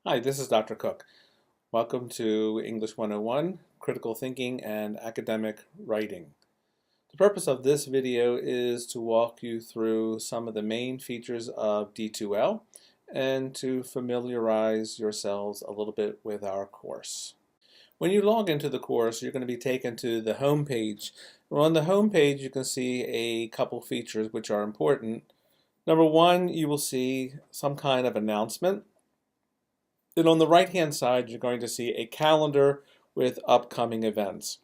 Hi, this is Dr. Cook. Welcome to English 101, Critical Thinking and Academic Writing. The purpose of this video is to walk you through some of the main features of D2L and to familiarize yourselves a little bit with our course. When you log into the course, you're going to be taken to the home page. On the home page, you can see a couple features which are important. Number one, you will see some kind of announcement. Then on the right-hand side, you're going to see a calendar with upcoming events.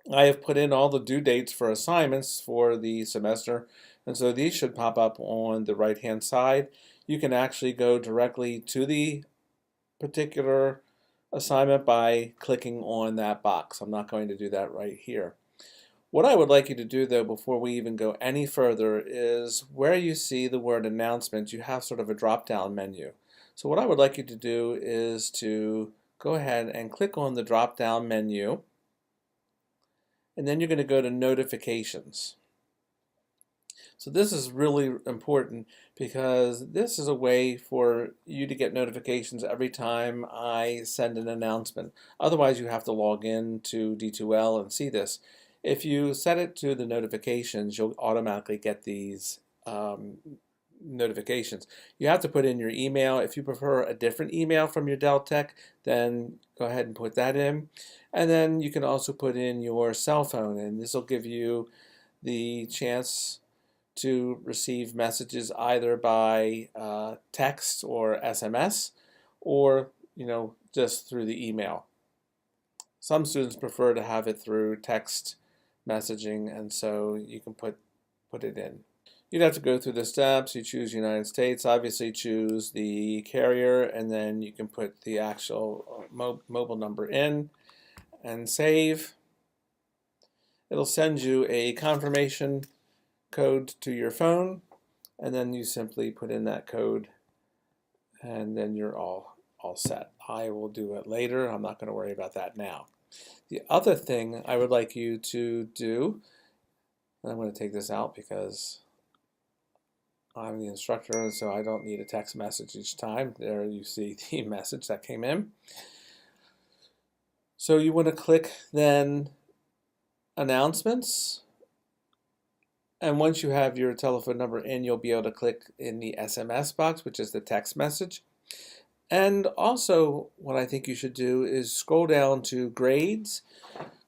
I have put in all the due dates for assignments for the semester, and so these should pop up on the right-hand side. You can actually go directly to the particular assignment by clicking on that box. I'm not going to do that right here. What I would like you to do, though, before we even go any further, is where you see the word announcement, you have sort of a drop-down menu. So what I would like you to do is to go ahead and click on the drop-down menu, and then you're going to go to notifications. So this is really important because this is a way for you to get notifications every time I send an announcement. Otherwise, you have to log in to D2L and see this. If you set it to the notifications, you'll automatically get these notifications. You have to put in your email. If you prefer a different email from your Dell Tech, then go ahead and put that in. And then you can also put in your cell phone, and this will give you the chance to receive messages either by text or SMS, or just through the email. Some students prefer to have it through text messaging, and so you can put it in. You'd have to go through the steps. You choose United States, obviously choose the carrier, and then you can put the actual mobile number in and save. It'll send you a confirmation code to your phone, and then you simply put in that code, and then you're all set. I will do it later. I'm not going to worry about that now. The other thing I would like you to do, and I'm going to take this out because I'm the instructor, and so I don't need a text message each time. There you see the message that came in. So you want to click then announcements, and once you have your telephone number in, you'll be able to click in the SMS box, which is the text message. And also what I think you should do is scroll down to grades,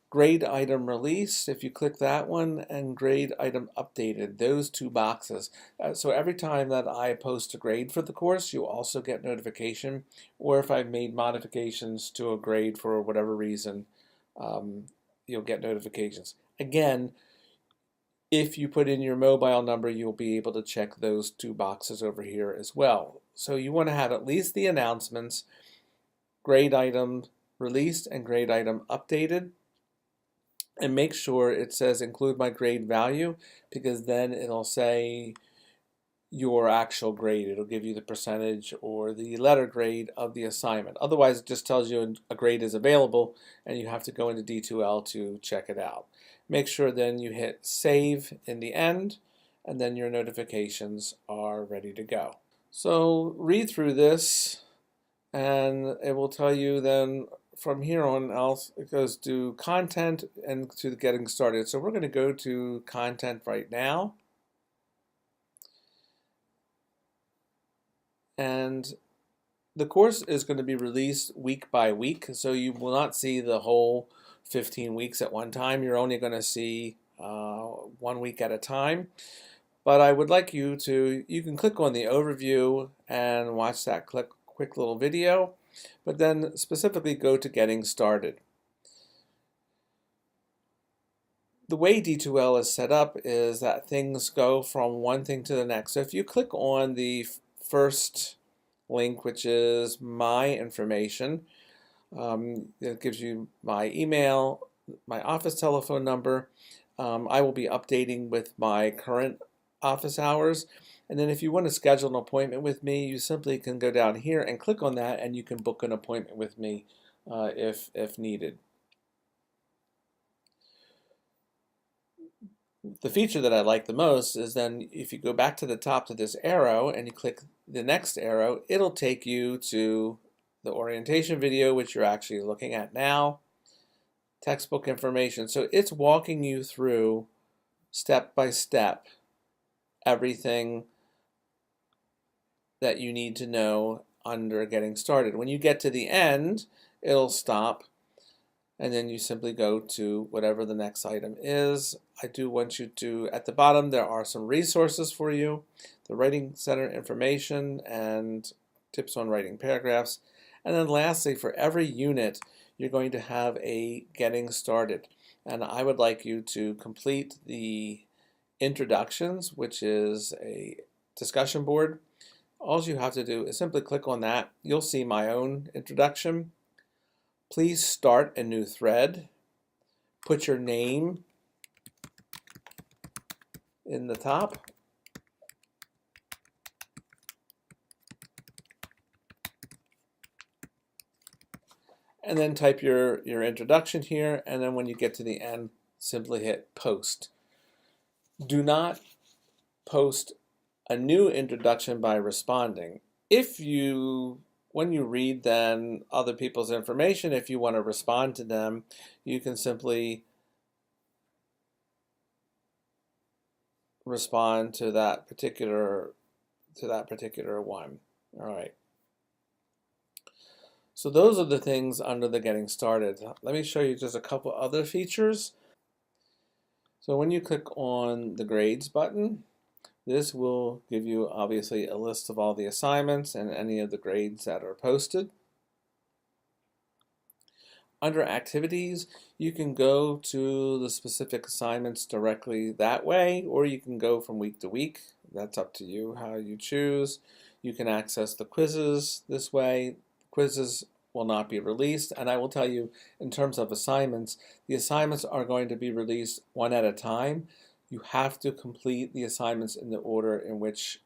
grade item released, if you click that one, and grade item updated, those two boxes. So every time that I post a grade for the course, you'll also get notification, or if I've made modifications to a grade for whatever reason, you'll get notifications. Again, if you put in your mobile number, you'll be able to check those two boxes over here as well. So you want to have at least the announcements, grade item released and grade item updated, and make sure it says include my grade value, because then it'll say your actual grade. It'll give you the percentage or the letter grade of the assignment. Otherwise, it just tells you a grade is available and you have to go into D2L to check it out. Make sure then you hit save in the end, and then your notifications are ready to go. So read through this, and it will tell you then from here on else it goes to content and to getting started. So we're going to go to content right now. And the course is going to be released week by week, so you will not see the whole 15 weeks at one time. You're only going to see 1 week at a time. But I would like you can click on the overview and watch that quick little video, but then specifically go to getting started. The way D2L is set up is that things go from one thing to the next. So if you click on the first link, which is my information, it gives you my email, my office telephone number. I will be updating with my current office hours. And then if you want to schedule an appointment with me, you simply can go down here and click on that, and you can book an appointment with me if needed. The feature that I like the most is then if you go back to the top to this arrow and you click the next arrow, it'll take you to the orientation video, which you're actually looking at now, textbook information. So it's walking you through step by step everything that you need to know under getting started. When you get to the end, it'll stop, and then you simply go to whatever the next item is. I do want you to, at the bottom, there are some resources for you, the Writing Center information and tips on writing paragraphs. And then lastly, for every unit, you're going to have a getting started. And I would like you to complete the introductions, which is a discussion board. All you have to do is simply click on that. You'll see my own introduction. Please start a new thread. Put your name in the top. And then type your introduction here, and then when you get to the end, simply hit post. Do not post a new introduction by responding. When you read then other people's information, if you want to respond to them, you can simply respond to that particular one. All right. So those are the things under the getting started. Let me show you just a couple other features. So when you click on the grades button, this will give you obviously a list of all the assignments and any of the grades that are posted. Under activities, you can go to the specific assignments directly that way, or you can go from week to week. That's up to you how you choose. You can access the quizzes this way. Quizzes will not be released, and I will tell you in terms of assignments, the assignments are going to be released one at a time. You have to complete the assignments in the order in which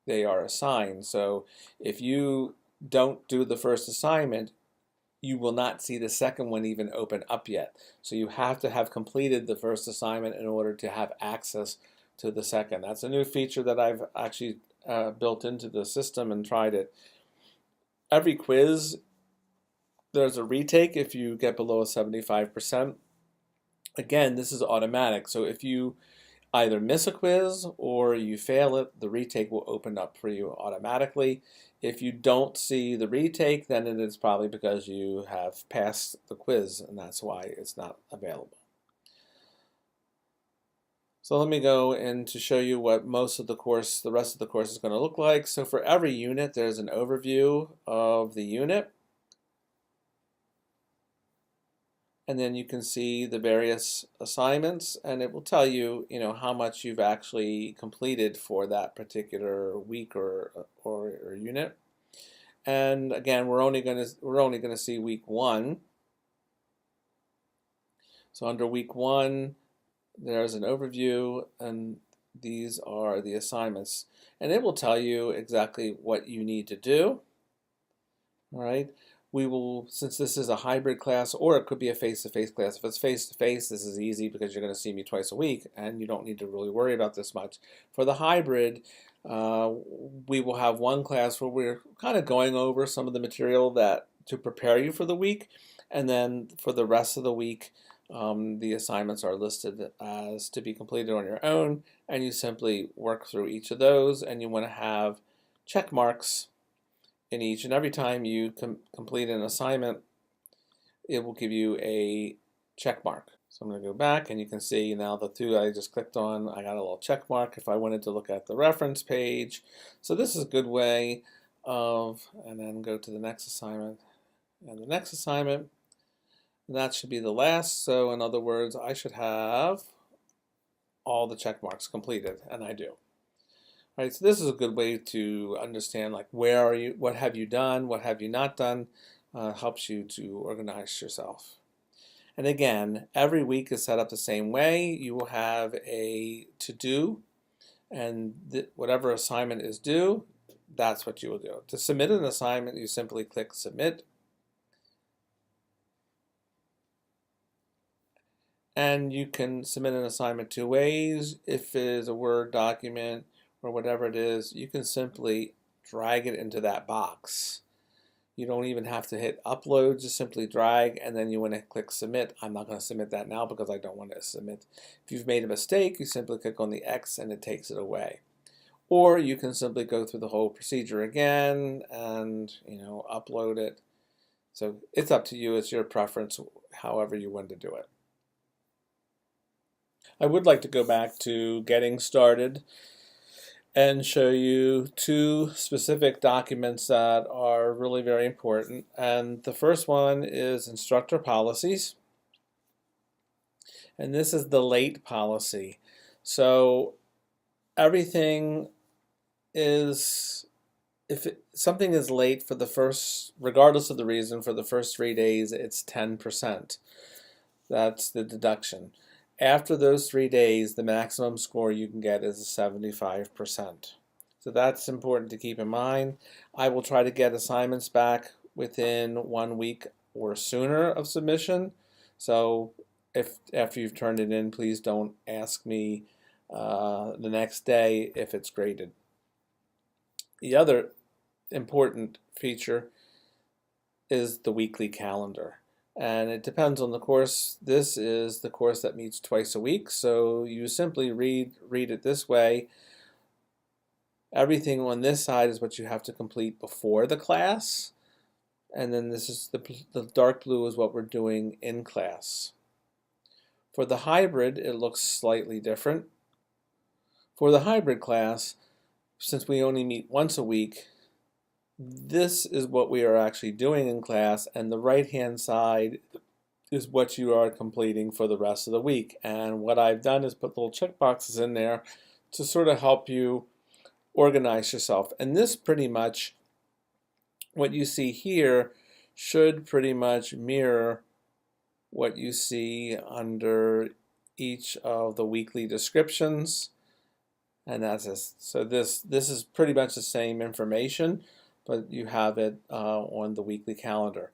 they are assigned. So if you don't do the first assignment, you will not see the second one even open up yet. So you have to have completed the first assignment in order to have access to the second. That's a new feature that I've actually built into the system and tried it. Every quiz, there's a retake if you get below 75%. Again, this is automatic. So if you either miss a quiz or you fail it, the retake will open up for you automatically. If you don't see the retake, then it is probably because you have passed the quiz, and that's why it's not available. So let me go in to show you what most of the rest of the course is going to look like. So for every unit, there's an overview of the unit. And then you can see the various assignments, and it will tell you, how much you've actually completed for that particular week or unit. And again, we're only going to see week 1. So under week 1, there's an overview, and these are the assignments, and it will tell you exactly what you need to do. All right. We will, since this is a hybrid class, or it could be a face-to-face class. If it's face-to-face, this is easy because you're going to see me twice a week, and you don't need to really worry about this much. For the hybrid, we will have one class where we're kind of going over some of the material to prepare you for the week, and then for the rest of the week, the assignments are listed as to be completed on your own, and you simply work through each of those, and you want to have check marks in each, and every time you complete an assignment, it will give you a check mark. So I'm going to go back, and you can see now the 2 I just clicked on, I got a little check mark if I wanted to look at the reference page. So this is a good way of, and then go to the next assignment, and the next assignment, and that should be the last. So in other words, I should have all the check marks completed, and I do. Right, so this is a good way to understand, like, where are you, what have you done, what have you not done, helps you to organize yourself. And again, every week is set up the same way. You will have a to-do, and whatever assignment is due, that's what you will do. To submit an assignment, you simply click Submit. And you can submit an assignment 2 ways. If it is a Word document, or whatever it is, you can simply drag it into that box. You don't even have to hit upload, just simply drag, and then you want to click submit. I'm not going to submit that now because I don't want to submit. If you've made a mistake, you simply click on the X and it takes it away. Or you can simply go through the whole procedure again and upload it. So it's up to you. It's your preference, however you want to do it. I would like to go back to getting started and show you two specific documents that are really very important. And the first one is instructor policies. And this is the late policy. So everything is, if something is late for the first, regardless of the reason, for the first 3 days, it's 10%. That's the deduction. After those 3 days, the maximum score you can get is 75%. So that's important to keep in mind. I will try to get assignments back within 1 week or sooner of submission. So if after you've turned it in, please don't ask me the next day if it's graded. The other important feature is the weekly calendar. And it depends on the course. This is the course that meets twice a week, so you simply read it this way. Everything on this side is what you have to complete before the class, and then this is the dark blue is what we're doing in class. For the hybrid, it looks slightly different. For the hybrid class, since we only meet once a week, this is what we are actually doing in class, and the right-hand side is what you are completing for the rest of the week. And what I've done is put little check boxes in there to sort of help you organize yourself. And this pretty much, what you see here, should pretty much mirror what you see under each of the weekly descriptions. And that's this. So this is pretty much the same information, but you have it on the weekly calendar.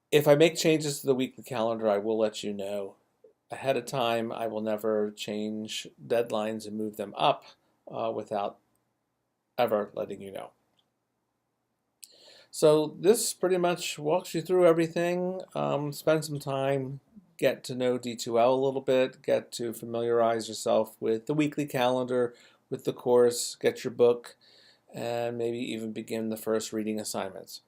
If I make changes to the weekly calendar, I will let you know ahead of time. I will never change deadlines and move them up without ever letting you know. So this pretty much walks you through everything. Spend some time, get to know D2L a little bit, get to familiarize yourself with the weekly calendar, with the course, get your book, and maybe even begin the first reading assignments.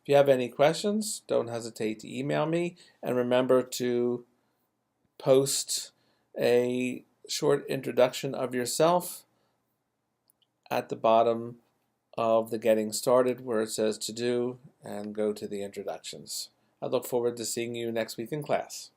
If you have any questions, don't hesitate to email me, and remember to post a short introduction of yourself at the bottom of the Getting Started where it says to do, and go to the introductions. I look forward to seeing you next week in class.